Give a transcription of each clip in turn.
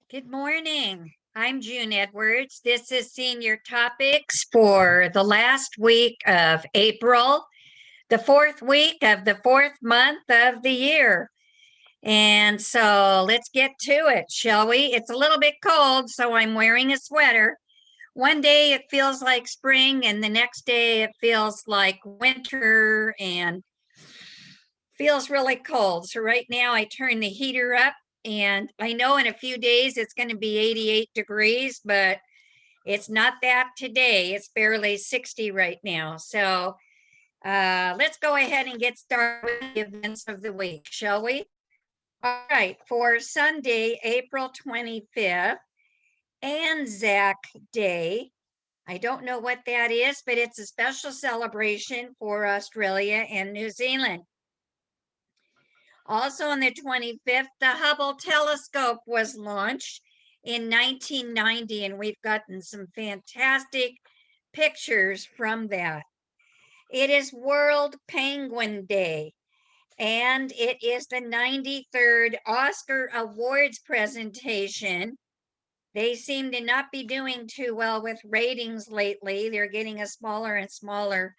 Good morning. I'm June Edwards. This is Senior Topics for the last week of April, the fourth week of the fourth month of the year. And so let's get to it, shall we? It's a little bit cold, so I'm wearing a sweater. One day it feels like spring, and the next day it feels like winter and feels really cold. So right now I turn the heater up, and I know in a few days it's going to be 88 degrees, but it's not that today. It's barely 60 right now. So let's go ahead and get started with the events of the week, shall we? All right, for Sunday, April 25th, Anzac Day. I don't know what that is, but it's a special celebration for Australia and New Zealand. Also on the 25th, the Hubble telescope was launched in 1990, and we've gotten some fantastic pictures from that. It is World Penguin Day, and it is the 93rd Oscar Awards presentation. They seem to not be doing too well with ratings lately. They're getting a smaller and smaller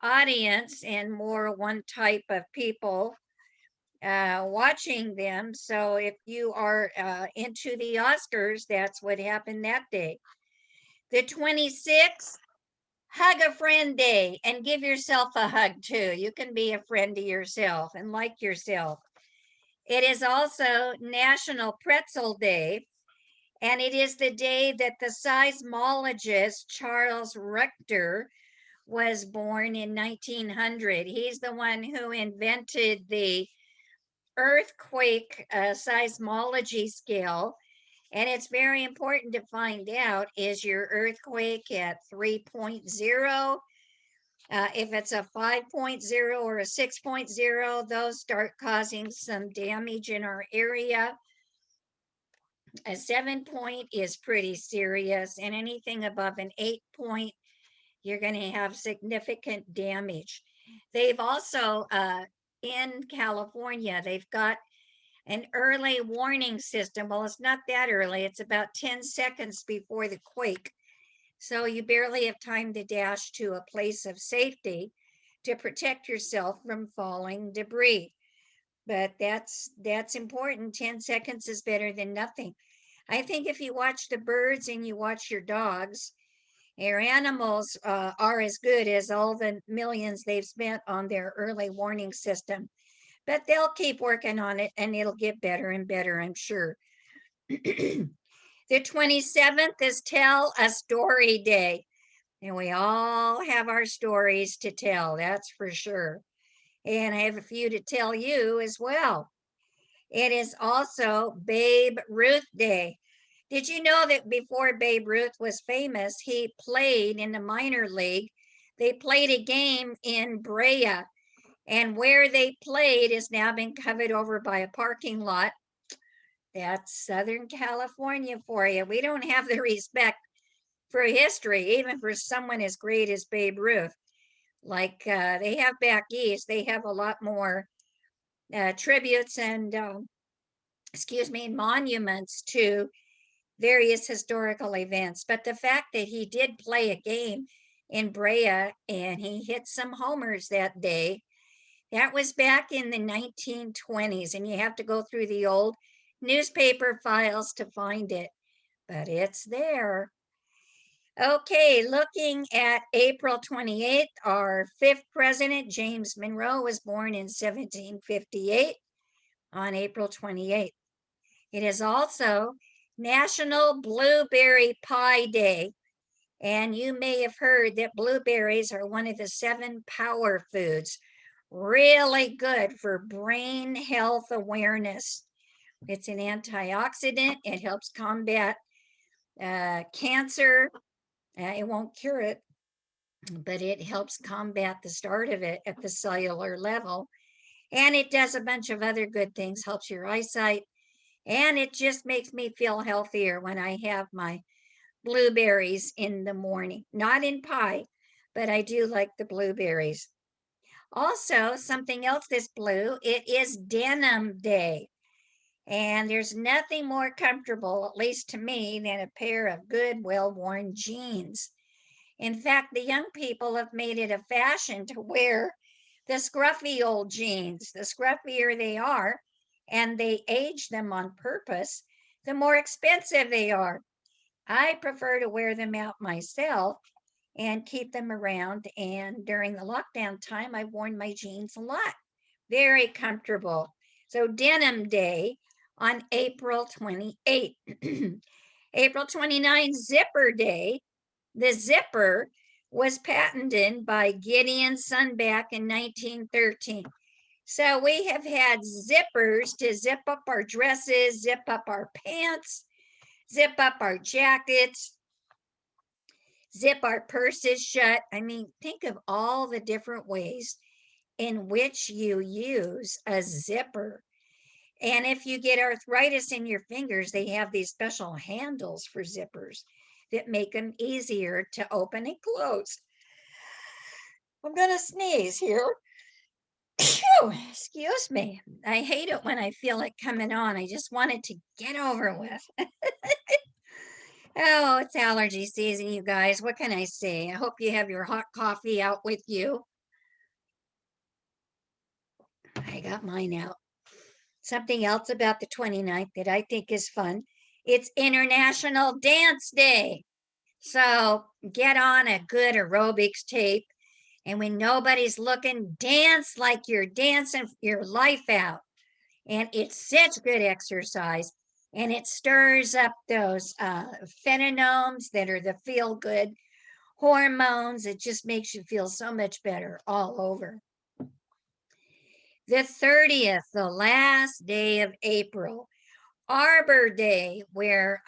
audience and more one type of people watching them. So if you are into the Oscars, that's what happened that day. The 26th, Hug a Friend Day, and give yourself a hug too. You can be a friend to yourself and like yourself. It is also National Pretzel Day, and it is the day that the seismologist Charles Richter was born in 1900. He's the one who invented the earthquake seismology scale. And it's very important to find out, is your earthquake at 3.0? If it's a 5.0 or a 6.0, those start causing some damage in our area. A 7 point is pretty serious, and anything above an 8 point, you're going to have significant damage. They've also, in California, they've got an early warning system. Well, it's not that early, it's about 10 seconds before the quake. So you barely have time to dash to a place of safety to protect yourself from falling debris. But that's important. 10 seconds is better than nothing. I think if you watch the birds and you watch your dogs, your animals are as good as all the millions they've spent on their early warning system. But they'll keep working on it and it'll get better and better, I'm sure. The 27th is Tell a Story Day. And we all have our stories to tell, that's for sure. And I have a few to tell you as well. It is also Babe Ruth Day. Did you know that before Babe Ruth was famous, he played in the minor league? They played a game in Brea, and where they played has now been covered over by a parking lot. That's Southern California for you. We don't have the respect for history, even for someone as great as Babe Ruth. Like they have back east, they have a lot more tributes and, monuments to various historical events. But the fact that he did play a game in Brea and he hit some homers that day, that was back in the 1920s, and you have to go through the old newspaper files to find it, but it's there. Okay, looking at April 28th, our fifth president, James Monroe, was born in 1758 on April 28th. It is also National Blueberry Pie Day, and you may have heard that blueberries are one of the 7 power foods. Really good for brain health awareness. It's an antioxidant. It helps combat cancer. It won't cure it, but it helps combat the start of it at the cellular level. And it does a bunch of other good things, helps your eyesight. And it just makes me feel healthier when I have my blueberries in the morning. Not in pie, but I do like the blueberries. Also, something else that's blue, it is Denim Day. And there's nothing more comfortable, at least to me, than a pair of good, well-worn jeans. In fact, the young people have made it a fashion to wear the scruffy old jeans. The scruffier they are, and they age them on purpose, the more expensive they are. I prefer to wear them out myself and keep them around. And during the lockdown time, I've worn my jeans a lot. Very comfortable. So, Denim Day on April 28th. April 29th, Zipper Day. The zipper was patented by Gideon Sunback in 1913. So we have had zippers to zip up our dresses, zip up our pants, zip up our jackets, zip our purses shut. I mean, think of all the different ways in which you use a zipper. And if you get arthritis in your fingers, they have these special handles for zippers that make them easier to open and close. I'm going to sneeze here. Excuse me. I hate it when I feel it coming on. I just want it to get over with. Oh, it's allergy season, you guys. What can I say? I hope you have your hot coffee out with you. I got mine out. Something else about the 29th that I think is fun. It's International Dance Day. So get on a good aerobics tape. And when nobody's looking, dance like you're dancing your life out. And it's such good exercise. And it stirs up those phenomes that are the feel good hormones. It just makes you feel so much better all over. The 30th, the last day of April, Arbor Day, where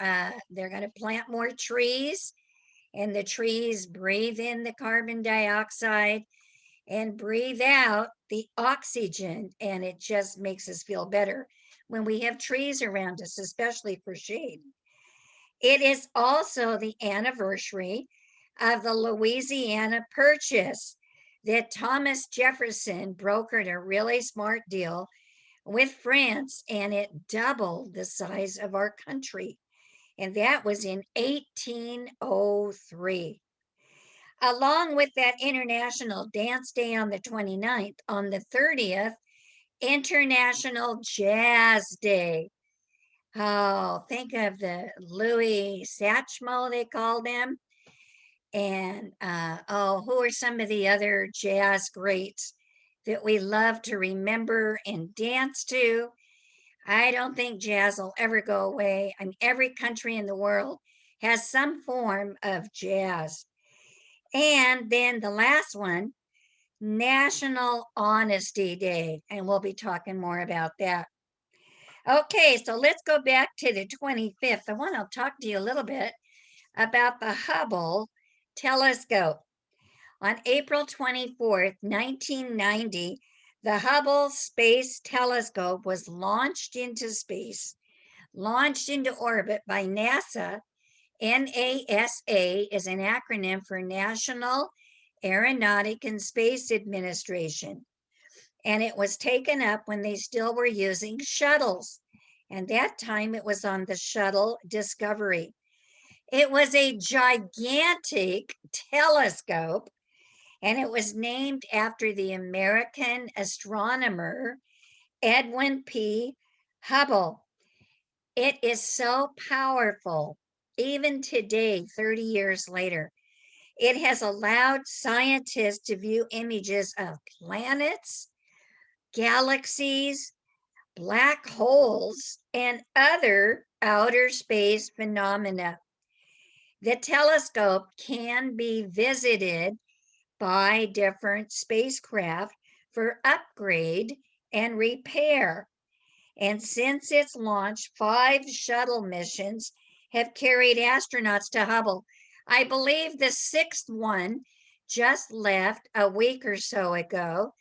they're going to plant more trees, and the trees breathe in the carbon dioxide and breathe out the oxygen, and it just makes us feel better when we have trees around us, especially for shade. It is also the anniversary of the Louisiana Purchase that Thomas Jefferson brokered a really smart deal with France, and it doubled the size of our country. And that was in 1803. Along with that International Dance Day on the 29th, on the 30th, International Jazz Day. Oh, think of the Louis Satchmo, they called him. And who are some of the other jazz greats that we love to remember and dance to? I don't think jazz will ever go away. I mean, every country in the world has some form of jazz. And then the last one, National Honesty Day. And we'll be talking more about that. Okay, so let's go back to the 25th. I want to talk to you a little bit about the Hubble telescope. On April 24th, 1990, the Hubble Space Telescope was launched into space, launched into orbit by NASA. NASA is an acronym for National Aeronautic and Space Administration. And it was taken up when they still were using shuttles. And that time it was on the shuttle Discovery. It was a gigantic telescope, and it was named after the American astronomer Edwin P. Hubble. It is so powerful, even today, 30 years later. It has allowed scientists to view images of planets, galaxies, black holes, and other outer space phenomena. The telescope can be visited by different spacecraft for upgrade and repair. And since its launch, 5 shuttle missions have carried astronauts to Hubble. I believe the 6th one just left a week or so ago.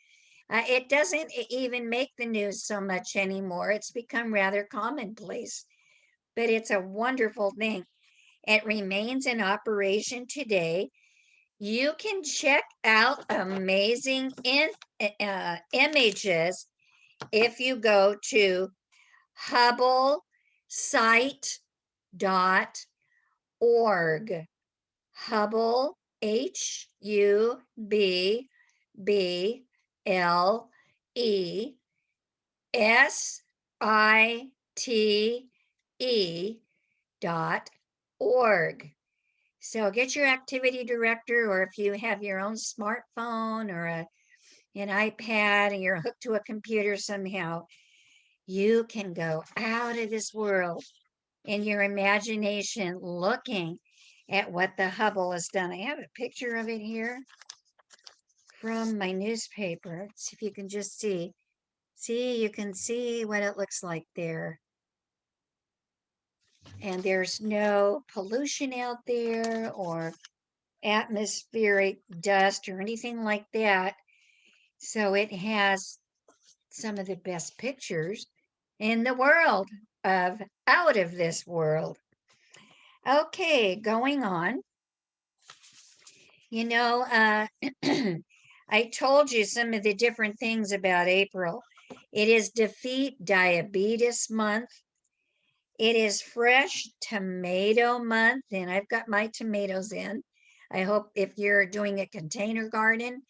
It doesn't even make the news so much anymore. It's become rather commonplace, but it's a wonderful thing. It remains in operation today. You can check out amazing images if you go to HubbleSite.org. Hubble, HubbleSite.org. So get your activity director, or if you have your own smartphone or an iPad and you're hooked to a computer somehow, you can go out of this world in your imagination looking at what the Hubble has done. I have a picture of it here from my newspaper. Let's see if you can just see. See, you can see what it looks like there. And there's no pollution out there or atmospheric dust or anything like that. So it has some of the best pictures in the world of out of this world. Okay, going on. You know, I told you some of the different things about April. It is Defeat Diabetes Month. It is Fresh Tomato Month, and I've got my tomatoes in. I hope if you're doing a container garden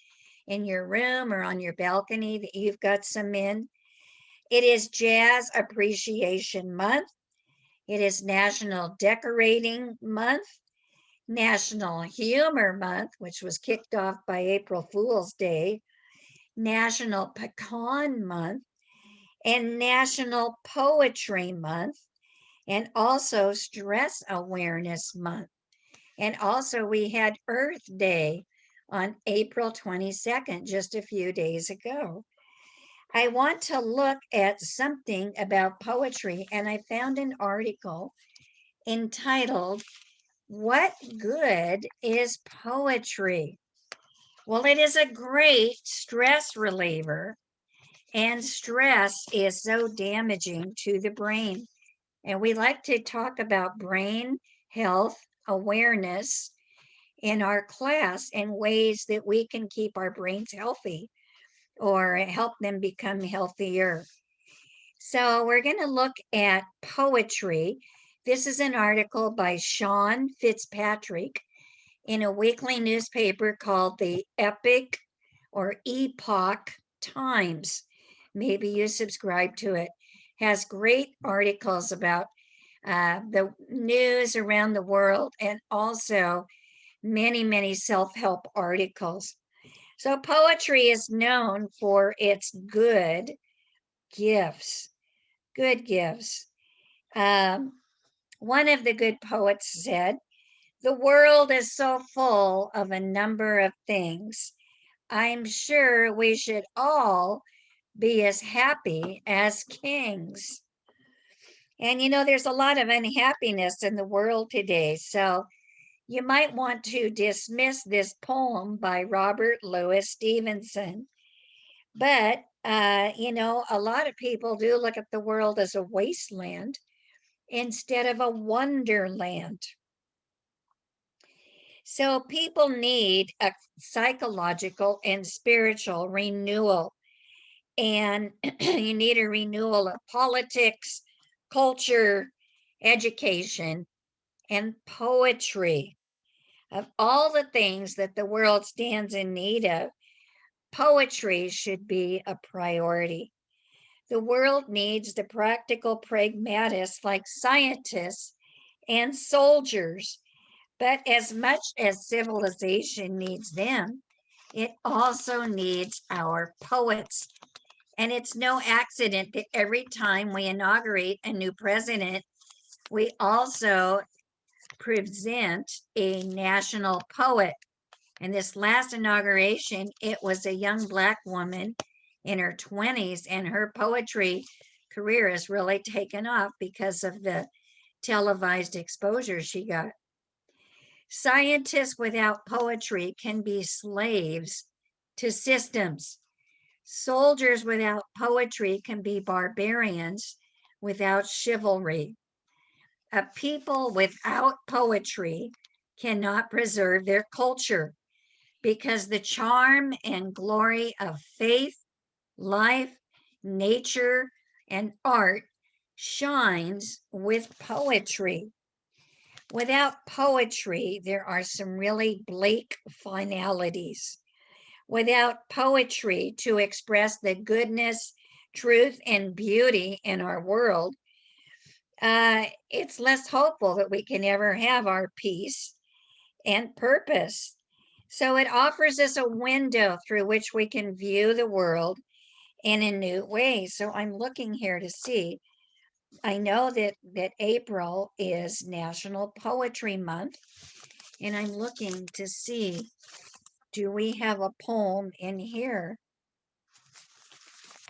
in your room or on your balcony that you've got some in. It is Jazz Appreciation Month. It is National Decorating Month, National Humor Month, which was kicked off by April Fool's Day, National Pecan Month, and National Poetry Month, and also Stress Awareness Month. And also we had Earth Day on April 22nd, just a few days ago. I want to look at something about poetry, and I found an article entitled, What Good is Poetry? Well, it is a great stress reliever, and stress is so damaging to the brain. And we like to talk about brain health awareness in our class and ways that we can keep our brains healthy or help them become healthier. So we're going to look at poetry. This is an article by Sean Fitzpatrick in a weekly newspaper called the Epoch Times. Maybe you subscribe to it. Has great articles about the news around the world and also many, many self-help articles. So poetry is known for its good gifts. Good gifts. One of the good poets said, the world is so full of a number of things. I'm sure we should all be as happy as kings. And you know, there's a lot of unhappiness in the world today. So you might want to dismiss this poem by Robert Louis Stevenson. But, you know, a lot of people do look at the world as a wasteland instead of a wonderland. So people need a psychological and spiritual renewal. And you need a renewal of politics, culture, education, and poetry. Of all the things that the world stands in need of, poetry should be a priority. The world needs the practical pragmatists like scientists and soldiers. But as much as civilization needs them, it also needs our poets. And it's no accident that every time we inaugurate a new president, we also present a national poet. And this last inauguration, it was a young Black woman in her 20s, and her poetry career has really taken off because of the televised exposure she got. Scientists without poetry can be slaves to systems. Soldiers without poetry can be barbarians without chivalry. A people without poetry cannot preserve their culture because the charm and glory of faith, life, nature, and art shines with poetry. Without poetry, there are some really bleak finalities. Without poetry to express the goodness, truth, and beauty in our world, it's less hopeful that we can ever have our peace and purpose. So it offers us a window through which we can view the world in a new way. So I'm looking here to see. I know that April is National Poetry Month, and I'm looking to see, do we have a poem in here?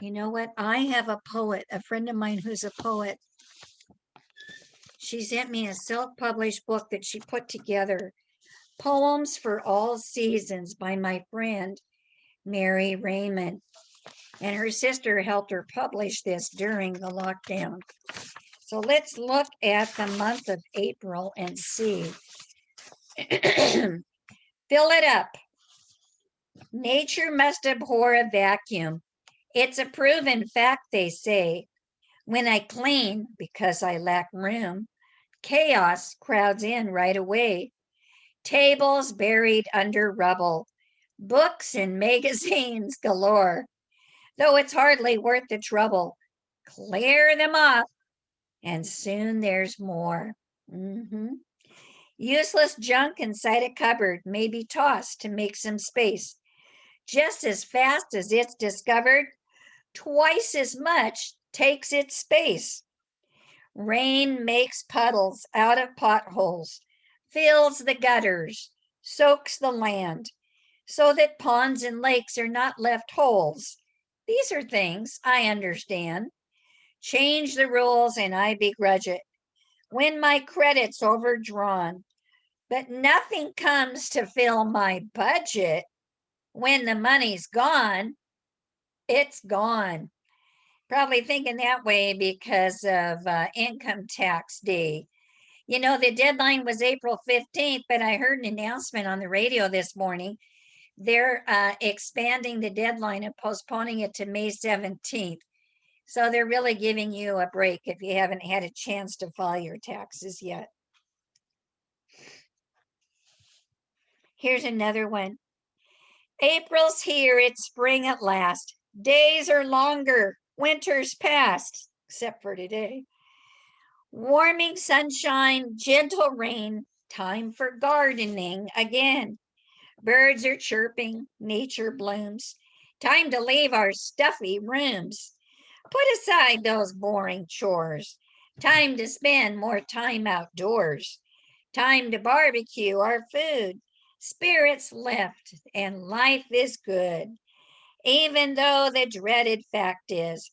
You know what? I have a poet, a friend of mine who's a poet. She sent me a self-published book that she put together, Poems for All Seasons by my friend Mary Raymond. And her sister helped her publish this during the lockdown. So let's look at the month of April and see. Fill it up. Nature must abhor a vacuum. It's a proven fact, they say. When I clean, because I lack room, chaos crowds in right away. Tables buried under rubble, books and magazines galore. Though it's hardly worth the trouble, clear them off, and soon there's more. Useless junk inside a cupboard may be tossed to make some space. Just as fast as it's discovered, twice as much takes its space. Rain makes puddles out of potholes, fills the gutters, soaks the land, so that ponds and lakes are not left holes. These are things I understand. Change the rules and I begrudge it. When my credit's overdrawn, but nothing comes to fill my budget. When the money's gone, it's gone. Probably thinking that way because of income tax day. You know, the deadline was April 15th, but I heard an announcement on the radio this morning. They're expanding the deadline and postponing it to May 17th. So they're really giving you a break if you haven't had a chance to file your taxes yet. Here's another one. April's here, it's spring at last. Days are longer, winter's past, except for today. Warming sunshine, gentle rain, time for gardening again. Birds are chirping, nature blooms. Time to leave our stuffy rooms. Put aside those boring chores. Time to spend more time outdoors. Time to barbecue our food. Spirits lift and life is good. Even though the dreaded fact is,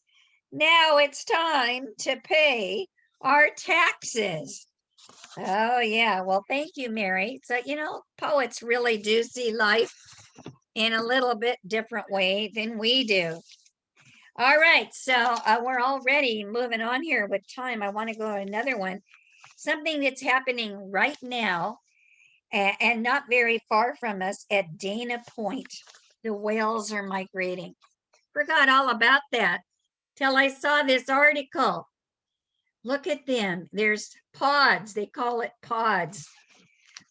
now it's time to pay our taxes. Oh, yeah. Well, thank you, Mary. So, you know, poets really do see life in a little bit different way than we do. All right. So we're already moving on here with time. I want to go to another one. Something that's happening right now and not very far from us at Dana Point. The whales are migrating. Forgot all about that till I saw this article. Look at them. There's pods. They call it pods.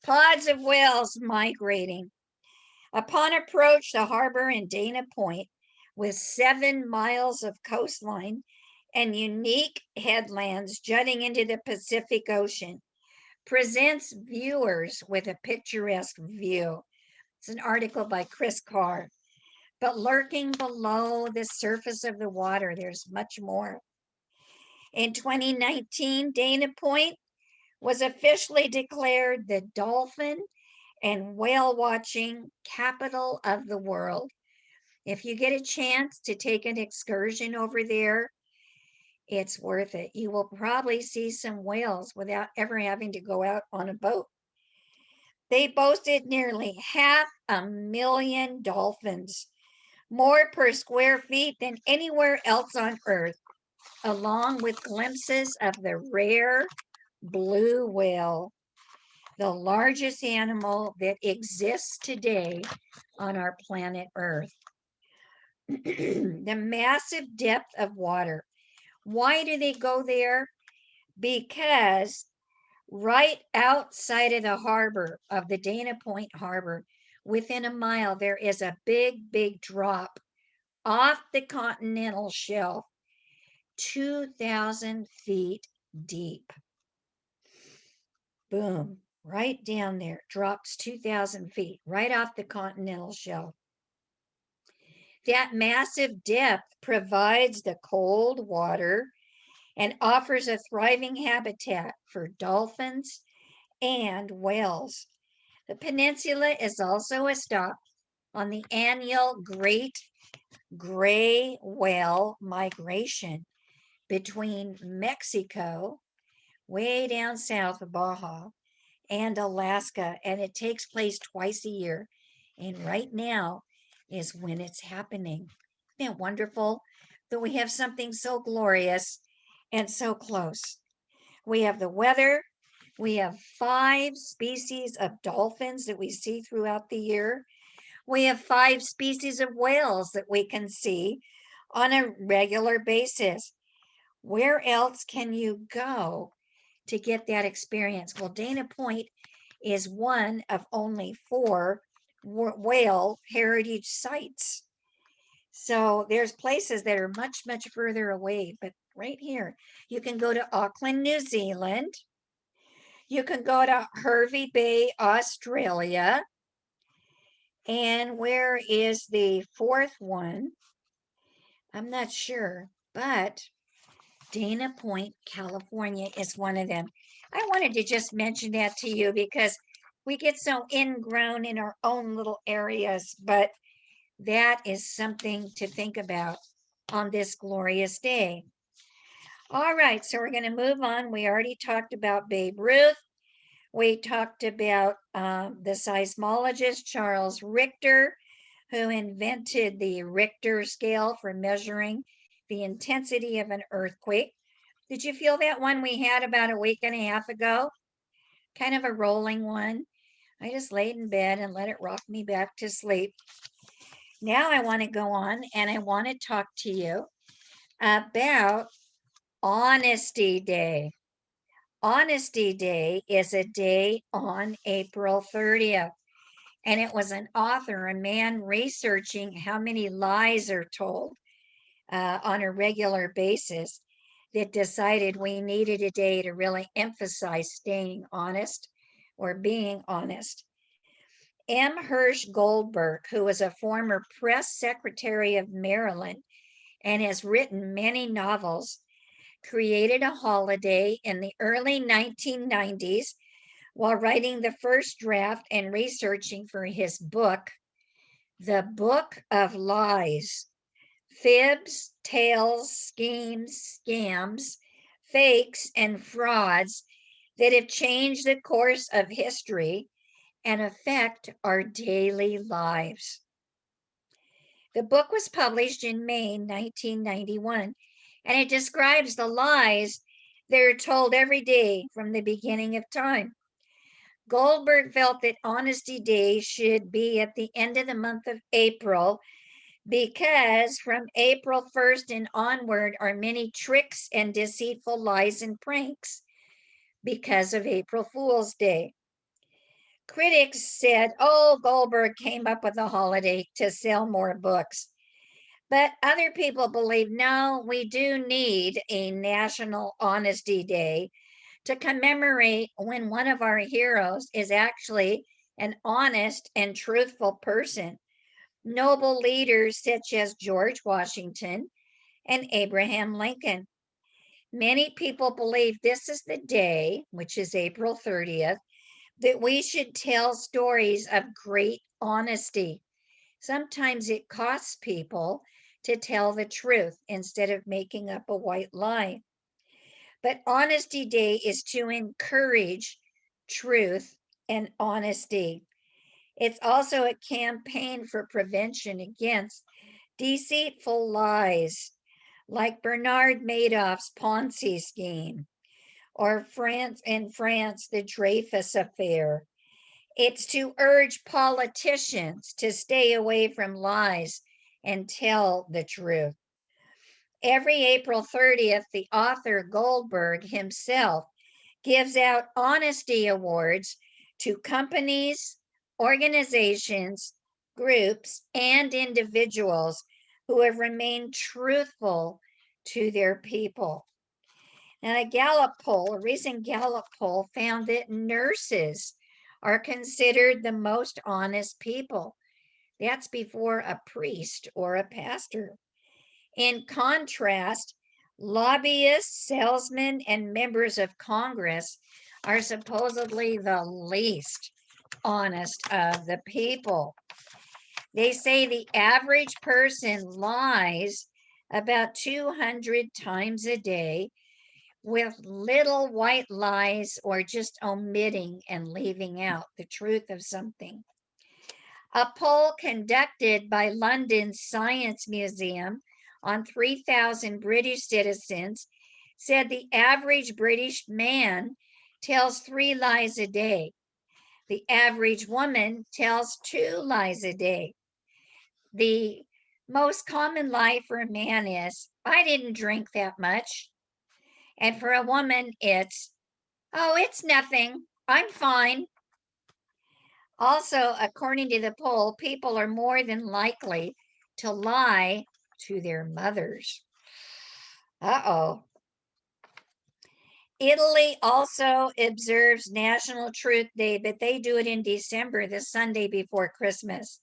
Pods of whales migrating. Upon approach, the harbor in Dana Point, with 7 miles of coastline and unique headlands jutting into the Pacific Ocean, presents viewers with a picturesque view. It's an article by Chris Carr. But lurking below the surface of the water, there's much more. In 2019, Dana Point was officially declared the dolphin and whale watching capital of the world. If you get a chance to take an excursion over there, it's worth it. You will probably see some whales without ever having to go out on a boat. They boasted nearly 500,000 dolphins, more per square feet than anywhere else on Earth, along with glimpses of the rare blue whale, the largest animal that exists today on our planet Earth. The massive depth of water Why do they go there? Because right outside of the harbor of the Dana Point Harbor, within a mile, there is a big, big drop off the continental shelf, 2,000 feet deep. Boom, right down there, drops 2,000 feet right off the continental shelf. That massive depth provides the cold water and offers a thriving habitat for dolphins and whales. The peninsula is also a stop on the annual Great Gray Whale Migration between Mexico, way down south of Baja, and Alaska, and it takes place twice a year. And right now is when it's happening. Isn't it wonderful that we have something so glorious and so close? We have the weather. We have 5 species of dolphins that we see throughout the year. We have 5 species of whales that we can see on a regular basis. Where else can you go to get that experience? Well, Dana Point is one of only 4 whale heritage sites. So there's places that are much, much further away, but right here, you can go to Auckland, New Zealand. You can go to Hervey Bay, Australia. And where is the 4th one? I'm not sure, but Dana Point, California is one of them. I wanted to just mention that to you because we get so ingrown in our own little areas, but that is something to think about on this glorious day. All right, so we're going to move on. We already talked about Babe Ruth. We talked about the seismologist Charles Richter, who invented the Richter scale for measuring the intensity of an earthquake. Did you feel that one we had about a week and a half ago? Kind of a rolling one. I just laid in bed and let it rock me back to sleep. Now I want to go on and I want to talk to you about Honesty Day. Honesty Day is a day on April 30th. And it was an author, a man researching how many lies are told on a regular basis, that decided we needed a day to really emphasize staying honest or being honest. M. Hirsch Goldberg, who was a former press secretary of Maryland and has written many novels, created a holiday in the early 1990s while writing the first draft and researching for his book, The Book of Lies: Fibs, Tales, Schemes, Scams, Fakes, and Frauds that have changed the course of history and affect our daily lives. The book was published in May 1991, and it describes the lies that are told every day from the beginning of time. Goldberg felt that Honesty Day should be at the end of the month of April because from April 1st and onward are many tricks and deceitful lies and pranks because of April Fool's Day. Critics said, oh, Goldberg came up with a holiday to sell more books. But other people believe, no, we do need a National Honesty Day to commemorate when one of our heroes is actually an honest and truthful person. Noble leaders such as George Washington and Abraham Lincoln. Many people believe this is the day, which is April 30th, that we should tell stories of great honesty. Sometimes it costs people to tell the truth instead of making up a white lie. But Honesty Day is to encourage truth and honesty. It's also a campaign for prevention against deceitful lies like Bernard Madoff's Ponzi scheme or in France, the Dreyfus affair. It's to urge politicians to stay away from lies and tell the truth. Every April 30th, the author Goldberg himself gives out honesty awards to companies, organizations, groups, and individuals who have remained truthful to their people. And a recent Gallup poll found that nurses are considered the most honest people. That's before a priest or a pastor. In contrast, lobbyists, salesmen, and members of Congress are supposedly the least honest of the people. They say the average person lies about 200 times a day, with little white lies or just omitting and leaving out the truth of something. A poll conducted by London's Science Museum on 3,000 British citizens said the average British man tells 3 lies a day. The average woman tells 2 lies a day. The most common lie for a man is, I didn't drink that much. And for a woman, it's, oh, it's nothing. I'm fine. Also, according to the poll, people are more than likely to lie to their mothers. Uh-oh. Italy also observes National Truth Day, but they do it in December, the Sunday before Christmas.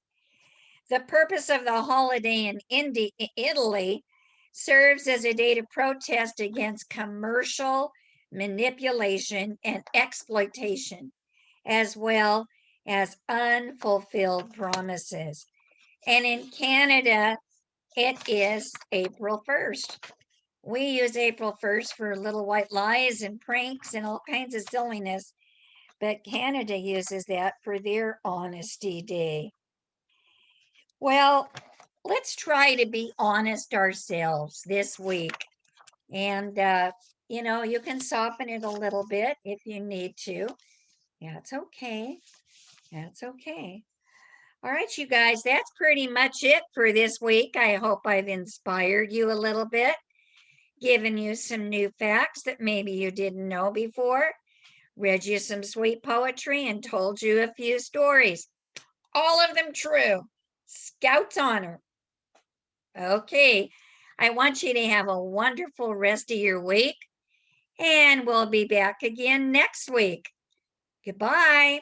The purpose of the holiday in Italy serves as a day to protest against commercial manipulation and exploitation, as well as unfulfilled promises. And in Canada, it is April 1st. We use April 1st for little white lies and pranks and all kinds of silliness, but Canada uses that for their Honesty Day. Well, let's try to be honest ourselves this week. And, you can soften it a little bit if you need to. That's okay. That's okay. All right, you guys, that's pretty much it for this week. I hope I've inspired you a little bit, given you some new facts that maybe you didn't know before, read you some sweet poetry, and told you a few stories. All of them true. Scout's honor. Okay, I want you to have a wonderful rest of your week, and we'll be back again next week. Goodbye.